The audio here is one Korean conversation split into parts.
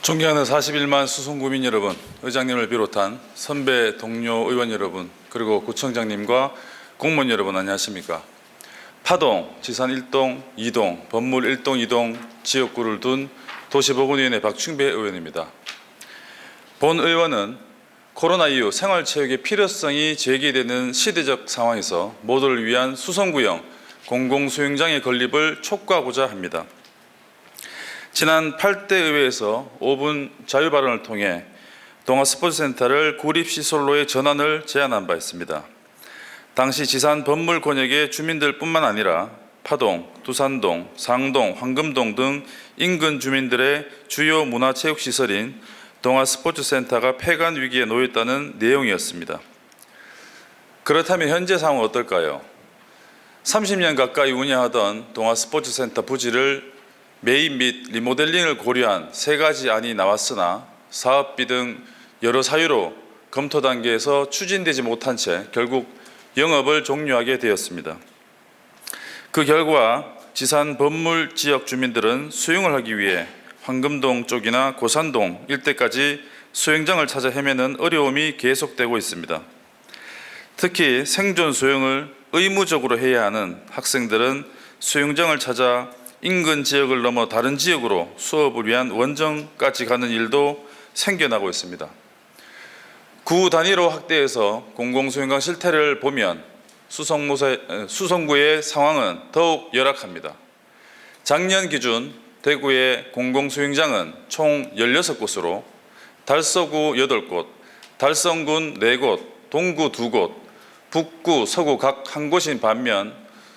존경하는 41만 수성구민 여러분, 의장님을 비롯한 선배 동료 의원 여러분, 그리고 구청장님과 공무원 여러분 안녕하십니까? 파동, 지산 1동, 2동, 범물 1동, 2동 지역구를 둔 도시보건위원회 박충배 의원입니다. 본 의원은 코로나 이후 생활체육의 필요성이 제기되는 시대적 상황에서 모두를 위한 수성구형 공공수영장의 건립을 촉구하고자 합니다. 지난 8대 의회에서 5분 자유발언을 통해 동아스포츠센터를 구립시설로의 전환을 제안한 바 있습니다. 당시 지산 범물 권역의 주민들뿐만 아니라 파동, 두산동, 상동, 황금동 등 인근 주민들의 주요 문화체육시설인 동아스포츠센터가 폐관 위기에 놓였다는 내용이었습니다. 그렇다면 현재 상황은 어떨까요? 30년 가까이 운영하던 동아스포츠센터 부지를 매입 및 리모델링을 고려한 3가지 안이 나왔으나 사업비 등 여러 사유로 검토 단계에서 추진되지 못한 채 결국 영업을 종료하게 되었습니다. 그 결과 지산 범물 지역 주민들은 수영을 하기 위해 황금동 쪽이나 고산동 일대까지 수영장을 찾아 헤매는 어려움이 계속되고 있습니다. 특히 생존 수영을 의무적으로 해야 하는 학생들은 수영장을 찾아 인근 지역을 넘어 다른 지역으로 수업을 위한 원정까지 가는 일도 생겨나고 있습니다. 구 단위로 확대해서 공공수영장 실태를 보면 수성구의 상황은 더욱 열악합니다. 작년 기준 대구의 공공수영장은 총 16곳으로 달서구 8곳, 달성군 4곳, 동구 2곳, 북구, 서구 각 1곳인 반면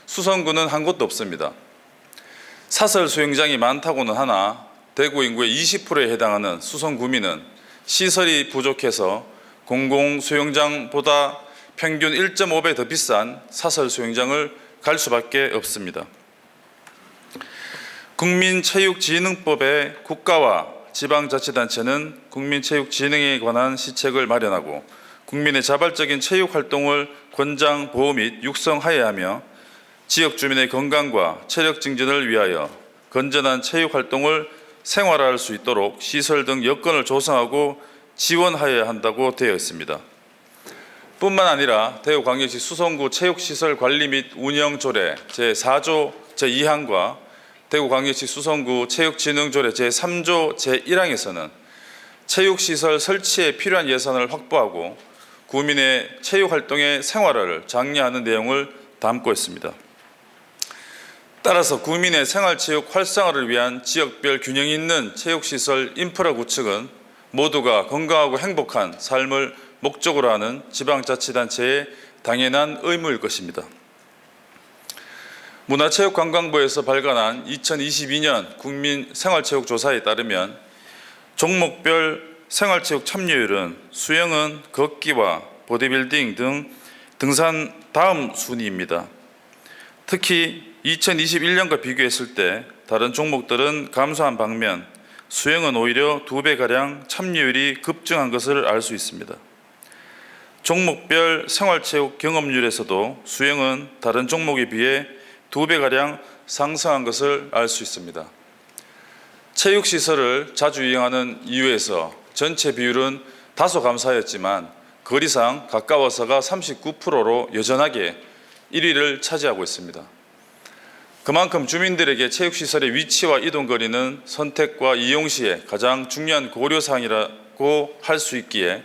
수성구는 한 곳도 없습니다. 사설 수영장이 많다고는 하나 대구 인구의 20%에 해당하는 수성구민은 시설이 부족해서 공공수영장보다 평균 1.5배 더 비싼 사설 수영장을 갈 수밖에 없습니다. 국민체육진흥법에 국가와 지방자치단체는 국민체육진흥에 관한 시책을 마련하고 국민의 자발적인 체육활동을 권장, 보호 및 육성하여야 하며 지역 주민의 건강과 체력 증진을 위하여 건전한 체육활동을 생활화할 수 있도록 시설 등 여건을 조성하고 지원하여야 한다고 되어 있습니다. 뿐만 아니라 대구광역시 수성구 체육시설 관리 및 운영 조례 제4조 제2항과 대구광역시 수성구 체육진흥조례 제3조 제1항에서는 체육시설 설치에 필요한 예산을 확보하고 구민의 체육활동의 생활화를 장려하는 내용을 담고 있습니다. 따라서 구민의 생활체육 활성화를 위한 지역별 균형 있는 체육시설 인프라 구축은 모두가 건강하고 행복한 삶을 목적으로 하는 지방자치단체의 당연한 의무일 것입니다. 문화체육관광부에서 발간한 2022년 국민생활체육조사에 따르면 종목별 생활체육 참여율은 수영은 걷기와 보디빌딩 등 등산 다음 순위입니다. 특히 2021년과 비교했을 때 다른 종목들은 감소한 반면 수영은 오히려 2배가량 참여율이 급증한 것을 알 수 있습니다. 종목별 생활체육 경험률에서도 수영은 다른 종목에 비해 2배가량 상승한 것을 알 수 있습니다. 체육시설을 자주 이용하는 이유에서 전체 비율은 다소 감소하였지만 거리상 가까워서가 39%로 여전하게 1위를 차지하고 있습니다. 그만큼 주민들에게 체육시설의 위치와 이동거리는 선택과 이용 시에 가장 중요한 고려사항이라고 할 수 있기에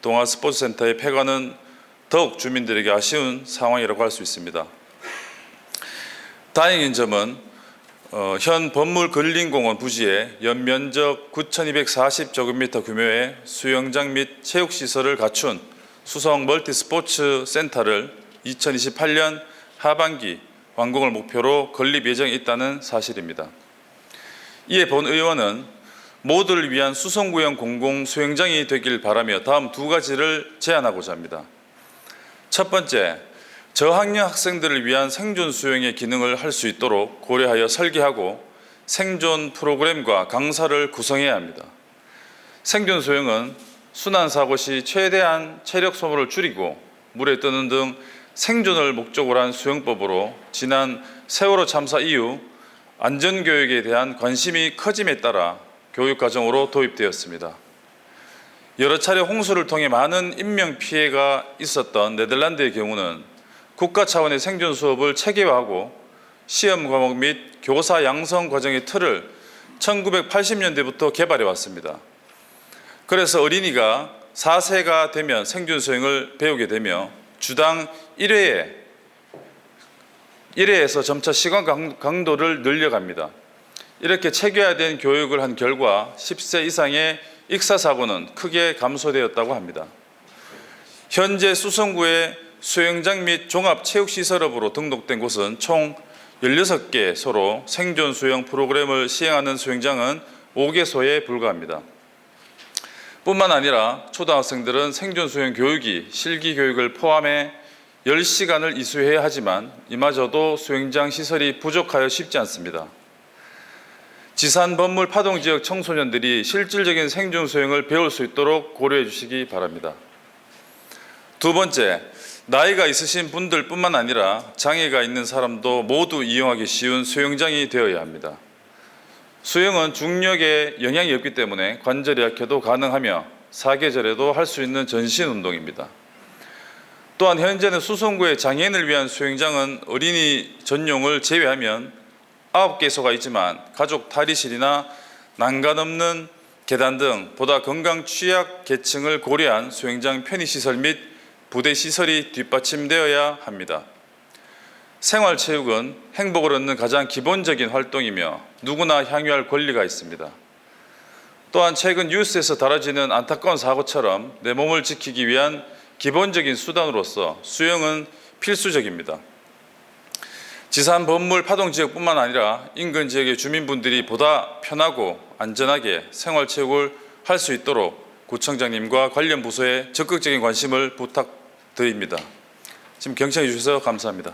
동아스포츠센터의 폐관은 더욱 주민들에게 아쉬운 상황이라고 할 수 있습니다. 다행인 점은 현 범물근린공원 부지에 연면적 9,240제곱미터 규모의 수영장 및 체육시설을 갖춘 수성 멀티스포츠센터를 2028년 하반기 완공을 목표로 건립 예정에 있다는 사실입니다. 이에 본 의원은 모두를 위한 수성구형 공공수영장이 되길 바라며 다음 2가지를 제안하고자 합니다. 첫 번째, 저학년 학생들을 위한 생존 수영의 기능을 할 수 있도록 고려하여 설계하고 생존 프로그램과 강사를 구성해야 합니다. 생존 수영은 순환사고 시 최대한 체력 소모를 줄이고 물에 뜨는 등 생존을 목적으로 한 수영법으로 지난 세월호 참사 이후 안전교육에 대한 관심이 커짐에 따라 교육과정으로 도입되었습니다. 여러 차례 홍수를 통해 많은 인명 피해가 있었던 네덜란드의 경우는 국가 차원의 생존 수업을 체계화하고 시험 과목 및 교사 양성 과정의 틀을 1980년대부터 개발해 왔습니다. 그래서 어린이가 4세가 되면 생존 수행을 배우게 되며 주당 1회에서 점차 시간 강도를 늘려갑니다. 이렇게 체계화된 교육을 한 결과 10세 이상의 익사사고는 크게 감소되었다고 합니다. 현재 수성구의 수영장 및 종합체육시설업으로 등록된 곳은 총 16개소로 생존 수영 프로그램을 시행하는 수영장은 5개소에 불과합니다. 뿐만 아니라 초등학생들은 생존 수영 교육이 실기 교육을 포함해 10시간을 이수해야 하지만 이마저도 수영장 시설이 부족하여 쉽지 않습니다. 지산 범물 파동 지역 청소년들이 실질적인 생존 수영을 배울 수 있도록 고려해 주시기 바랍니다. 두 번째, 나이가 있으신 분들뿐만 아니라 장애가 있는 사람도 모두 이용하기 쉬운 수영장이 되어야 합니다. 수영은 중력에 영향이 없기 때문에 관절이 약해도 가능하며 사계절에도 할 수 있는 전신 운동입니다. 또한 현재는 수성구의 장애인을 위한 수영장은 어린이 전용을 제외하면 9개소가 있지만 가족 탈의실이나 난간 없는 계단 등 보다 건강 취약 계층을 고려한 수영장 편의시설 및 부대시설이 뒷받침되어야 합니다. 생활체육은 행복을 얻는 가장 기본적인 활동이며 누구나 향유할 권리가 있습니다. 또한 최근 뉴스에서 다뤄지는 안타까운 사고처럼 내 몸을 지키기 위한 기본적인 수단으로서 수영은 필수적입니다. 지산 범물 파동 지역뿐만 아니라 인근 지역의 주민분들이 보다 편하고 안전하게 생활체육을 할 수 있도록 구청장님과 관련 부서에 적극적인 관심을 부탁드립니다. 지금 경청해 주셔서 감사합니다.